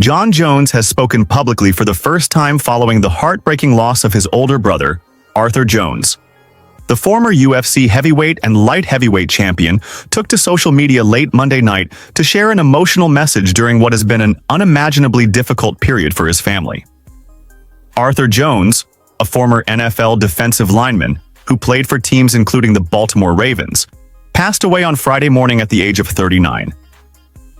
Jon Jones has spoken publicly for the first time following the heartbreaking loss of his older brother, Arthur Jones. The former UFC heavyweight and light heavyweight champion took to social media late Monday night to share an emotional message during what has been an unimaginably difficult period for his family. Arthur Jones, a former NFL defensive lineman who played for teams including the Baltimore Ravens, passed away on Friday morning at the age of 39.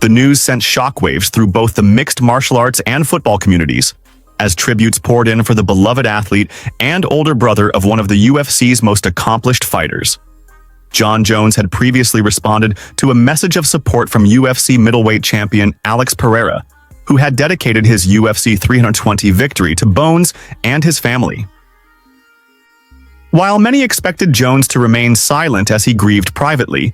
The news sent shockwaves through both the mixed martial arts and football communities, as tributes poured in for the beloved athlete and older brother of one of the UFC's most accomplished fighters. Jon Jones had previously responded to a message of support from UFC middleweight champion Alex Pereira, who had dedicated his UFC 320 victory to Bones and his family. While many expected Jones to remain silent as he grieved privately,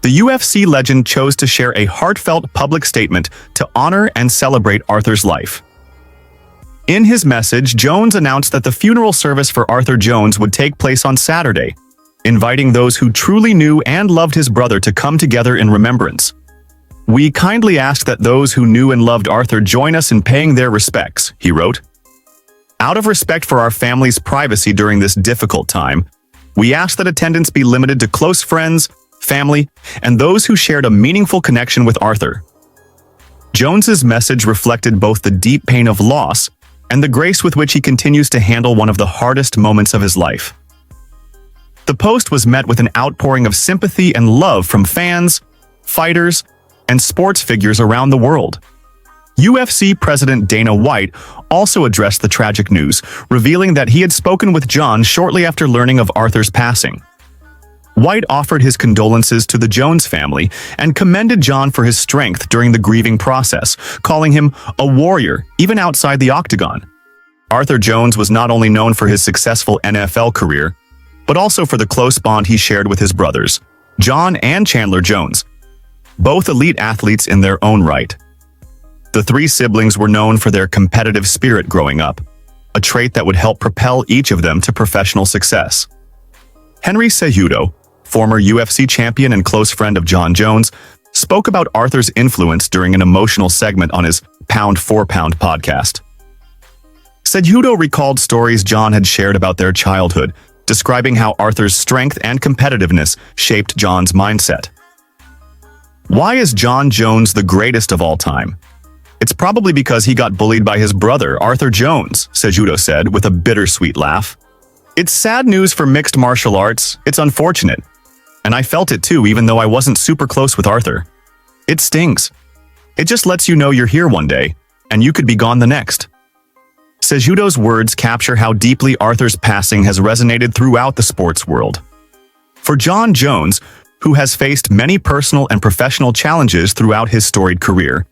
the UFC legend chose to share a heartfelt public statement to honor and celebrate Arthur's life. In his message, Jones announced that the funeral service for Arthur Jones would take place on Saturday, inviting those who truly knew and loved his brother to come together in remembrance. "We kindly ask that those who knew and loved Arthur join us in paying their respects," he wrote. "Out of respect for our family's privacy during this difficult time, we ask that attendance be limited to close friends, family, and those who shared a meaningful connection with Arthur." Jones's message reflected both the deep pain of loss and the grace with which he continues to handle one of the hardest moments of his life. The post was met with an outpouring of sympathy and love from fans, fighters, and sports figures around the world. UFC President Dana White also addressed the tragic news, revealing that he had spoken with Jon shortly after learning of Arthur's passing. White offered his condolences to the Jones family and commended Jon for his strength during the grieving process, calling him a warrior even outside the octagon. Arthur Jones was not only known for his successful NFL career, but also for the close bond he shared with his brothers, Jon and Chandler Jones, both elite athletes in their own right. The three siblings were known for their competitive spirit growing up, a trait that would help propel each of them to professional success. Henry Cejudo, former UFC champion and close friend of Jon Jones, spoke about Arthur's influence during an emotional segment on his Pound for Pound podcast. Cejudo recalled stories Jon had shared about their childhood, describing how Arthur's strength and competitiveness shaped Jon's mindset. "Why is Jon Jones the greatest of all time? It's probably because he got bullied by his brother, Arthur Jones," Cejudo said with a bittersweet laugh. "It's sad news for mixed martial arts. It's unfortunate. And I felt it too, even though I wasn't super close with Arthur. It stings. It just lets you know you're here one day, and you could be gone the next." Cejudo's words capture how deeply Arthur's passing has resonated throughout the sports world. For Jon Jones, who has faced many personal and professional challenges throughout his storied career,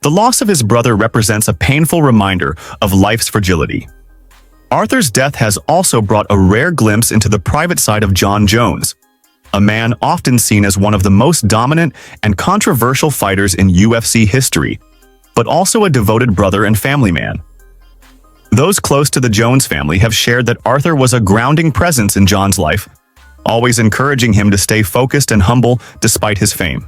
the loss of his brother represents a painful reminder of life's fragility. Arthur's death has also brought a rare glimpse into the private side of Jon Jones, a man often seen as one of the most dominant and controversial fighters in UFC history, but also a devoted brother and family man. Those close to the Jones family have shared that Arthur was a grounding presence in Jon's life, always encouraging him to stay focused and humble despite his fame.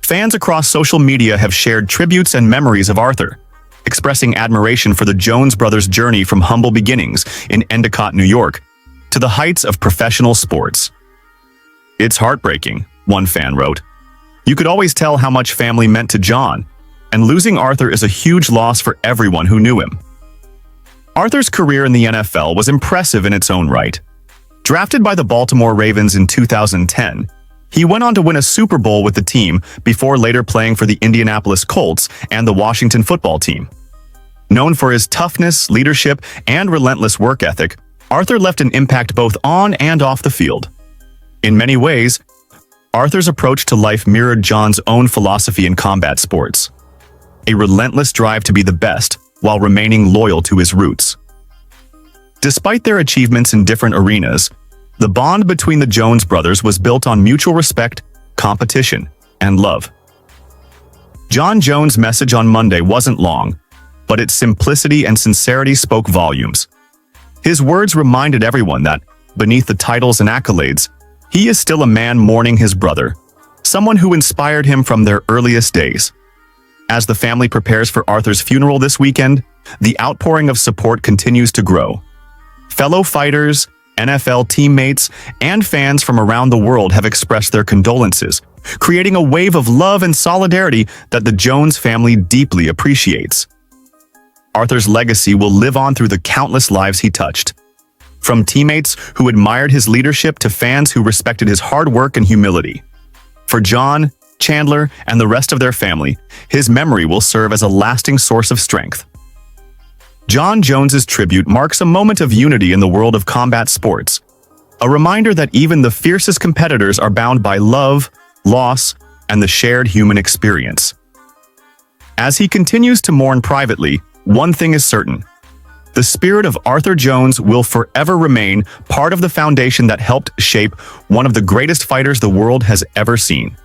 Fans across social media have shared tributes and memories of Arthur, expressing admiration for the Jones brothers' journey from humble beginnings in Endicott, New York, to the heights of professional sports. "It's heartbreaking," one fan wrote. "You could always tell how much family meant to Jon, and losing Arthur is a huge loss for everyone who knew him." Arthur's career in the NFL was impressive in its own right. Drafted by the Baltimore Ravens in 2010, he went on to win a Super Bowl with the team before later playing for the Indianapolis Colts and the Washington football team. Known for his toughness, leadership, and relentless work ethic, Arthur left an impact both on and off the field. In many ways, Arthur's approach to life mirrored Jon's own philosophy in combat sports, a relentless drive to be the best while remaining loyal to his roots. Despite their achievements in different arenas, the bond between the Jones brothers was built on mutual respect, competition, and love. Jon Jones' message on Monday wasn't long, but its simplicity and sincerity spoke volumes. His words reminded everyone that, beneath the titles and accolades, he is still a man mourning his brother, someone who inspired him from their earliest days. As the family prepares for Arthur's funeral this weekend, the outpouring of support continues to grow. Fellow fighters, NFL teammates, and fans from around the world have expressed their condolences, creating a wave of love and solidarity that the Jones family deeply appreciates. Arthur's legacy will live on through the countless lives he touched. From teammates who admired his leadership to fans who respected his hard work and humility. For Jon, Chandler, and the rest of their family, his memory will serve as a lasting source of strength. Jon Jones's tribute marks a moment of unity in the world of combat sports, a reminder that even the fiercest competitors are bound by love, loss, and the shared human experience. As he continues to mourn privately, one thing is certain: the spirit of Arthur Jones will forever remain part of the foundation that helped shape one of the greatest fighters the world has ever seen.